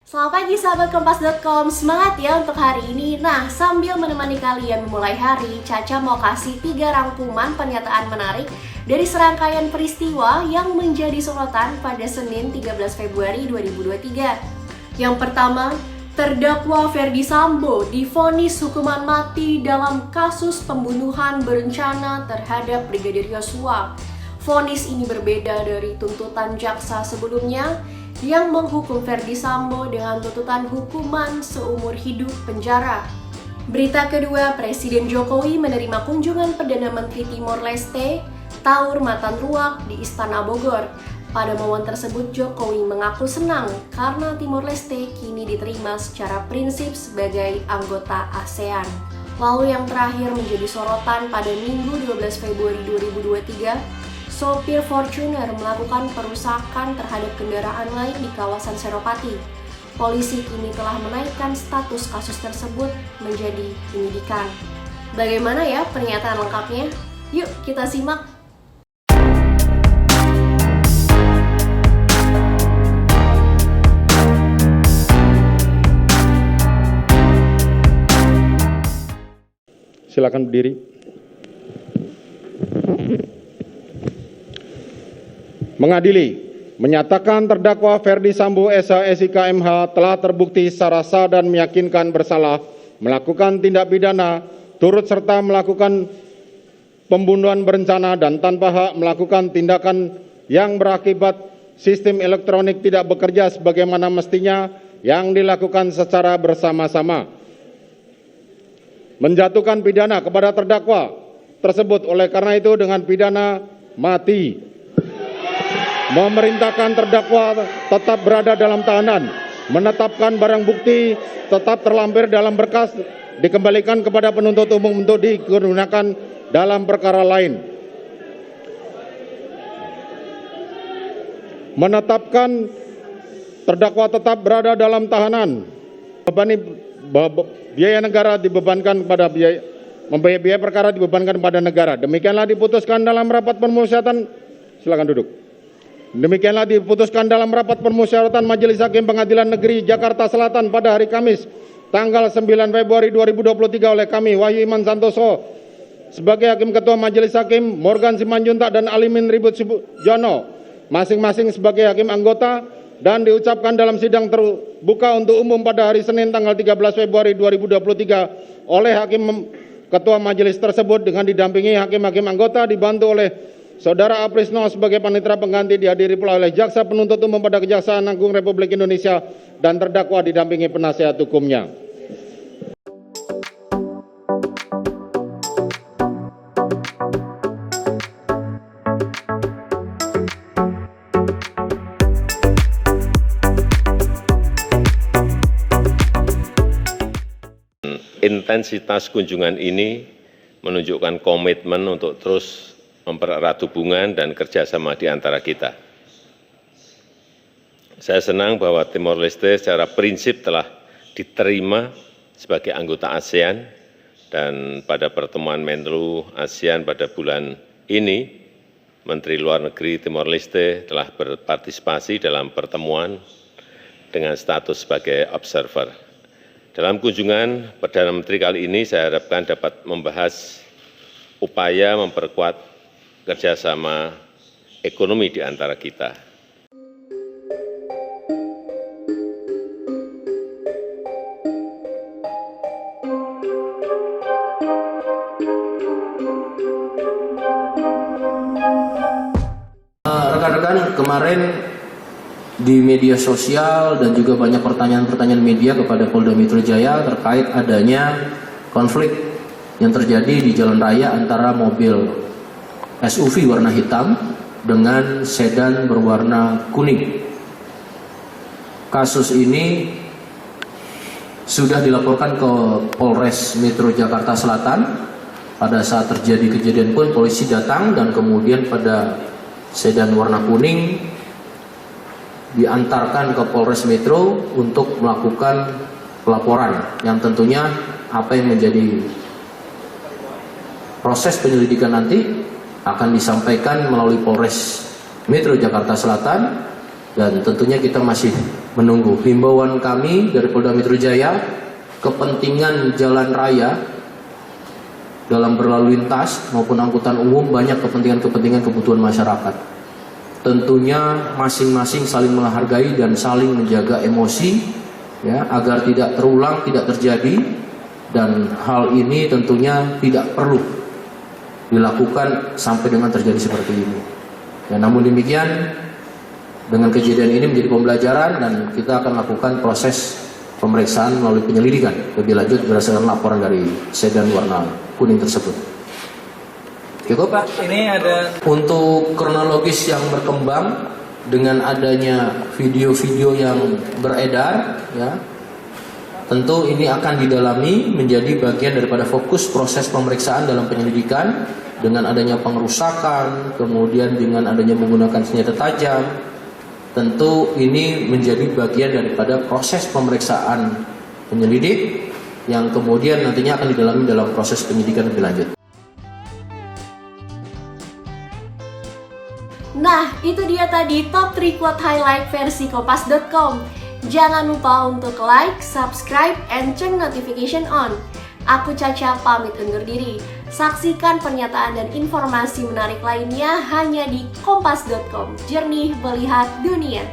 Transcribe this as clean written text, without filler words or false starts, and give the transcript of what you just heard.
Selamat pagi sahabat Kompas.com, semangat ya untuk hari ini. Nah, sambil menemani kalian memulai hari, Caca mau kasih 3 rangkuman pernyataan menarik dari serangkaian peristiwa yang menjadi sorotan pada Senin 13 Februari 2023. Yang pertama, terdakwa Ferdy Sambo divonis hukuman mati dalam kasus pembunuhan berencana terhadap Brigadir Yosua. Vonis ini berbeda dari tuntutan jaksa sebelumnya yang menghukum Ferdy Sambo dengan tuntutan hukuman seumur hidup penjara. Berita kedua, Presiden Jokowi menerima kunjungan Perdana Menteri Timor Leste, Taur Matan Ruak di Istana Bogor. Pada momen tersebut, Jokowi mengaku senang karena Timor Leste kini diterima secara prinsip sebagai anggota ASEAN. Lalu yang terakhir menjadi sorotan pada Minggu 12 Februari 2023, sopir Fortuner melakukan perusakan terhadap kendaraan lain di kawasan Senopati. Polisi kini telah menaikkan status kasus tersebut menjadi penyidikan. Bagaimana ya pernyataan lengkapnya? Yuk kita simak. Silakan berdiri. Mengadili, menyatakan terdakwa Ferdy Sambo SH SIK MH telah terbukti secara sah dan meyakinkan bersalah melakukan tindak pidana turut serta melakukan pembunuhan berencana dan tanpa hak melakukan tindakan yang berakibat sistem elektronik tidak bekerja sebagaimana mestinya yang dilakukan secara bersama-sama. Menjatuhkan pidana kepada terdakwa tersebut oleh karena itu dengan pidana mati. Memerintahkan terdakwa tetap berada dalam tahanan, menetapkan barang bukti tetap terlampir dalam berkas, dikembalikan kepada penuntut umum untuk digunakan dalam perkara lain. Menetapkan terdakwa tetap berada dalam tahanan, biaya negara dibebankan kepada biaya perkara dibebankan kepada negara. Demikianlah diputuskan dalam rapat permusyawaratan. Silakan duduk. Demikianlah diputuskan dalam rapat permusyawaratan Majelis Hakim Pengadilan Negeri Jakarta Selatan pada hari Kamis tanggal 9 Februari 2023 oleh kami Wahyu Iman Santoso sebagai Hakim Ketua Majelis Hakim, Morgan Simanjuntak dan Alimin Ribut Sujono masing-masing sebagai Hakim Anggota, dan diucapkan dalam sidang terbuka untuk umum pada hari Senin tanggal 13 Februari 2023 oleh Hakim Ketua Majelis tersebut dengan didampingi Hakim-Hakim Anggota dibantu oleh Saudara Aprisno sebagai panitera pengganti, dihadiri pula oleh Jaksa Penuntut Umum pada Kejaksaan Agung Republik Indonesia dan terdakwa didampingi penasihat hukumnya. Intensitas kunjungan ini menunjukkan komitmen untuk terus mempererat hubungan dan kerjasama di antara kita. Saya senang bahwa Timor Leste secara prinsip telah diterima sebagai anggota ASEAN, dan pada pertemuan Menlu ASEAN pada bulan ini, Menteri Luar Negeri Timor Leste telah berpartisipasi dalam pertemuan dengan status sebagai observer. Dalam kunjungan Perdana Menteri kali ini, saya harapkan dapat membahas upaya memperkuat kerjasama ekonomi di antara kita. Rekan-rekan, kemarin di media sosial dan juga banyak pertanyaan-pertanyaan media kepada Polda Metro Jaya terkait adanya konflik yang terjadi di jalan raya antara mobil SUV warna hitam dengan sedan berwarna kuning. Kasus ini sudah dilaporkan ke Polres Metro Jakarta Selatan. Pada saat terjadi kejadian pun polisi datang dan kemudian pada sedan warna kuning diantarkan ke Polres Metro untuk melakukan pelaporan, yang tentunya apa yang menjadi proses penyelidikan nanti akan disampaikan melalui Polres Metro Jakarta Selatan, dan tentunya kita masih menunggu. Himbauan kami dari Polda Metro Jaya, kepentingan jalan raya dalam berlalu lintas maupun angkutan umum banyak kepentingan-kepentingan kebutuhan masyarakat. Tentunya masing-masing saling menghargai dan saling menjaga emosi, ya, agar tidak terulang, tidak terjadi, dan hal ini tentunya tidak perlu dilakukan sampai dengan terjadi seperti ini. Ya, namun demikian, dengan kejadian ini menjadi pembelajaran dan kita akan lakukan proses pemeriksaan melalui penyelidikan lebih lanjut berdasarkan laporan dari sedan warna kuning tersebut. Cukup Pak, ini ada untuk kronologis yang berkembang dengan adanya video-video yang beredar, ya, tentu ini akan didalami menjadi bagian daripada fokus proses pemeriksaan dalam penyelidikan dengan adanya pengerusakan, kemudian dengan adanya menggunakan senjata tajam. Tentu ini menjadi bagian daripada proses pemeriksaan penyelidik yang kemudian nantinya akan didalami dalam proses penyidikan lebih lanjut. Nah, itu dia tadi top 3 quote highlight versi kompas.com. Jangan lupa untuk like, subscribe, and turn notification on. Aku Caca pamit undur diri. Saksikan pernyataan dan informasi menarik lainnya hanya di kompas.com. Jernih melihat dunia.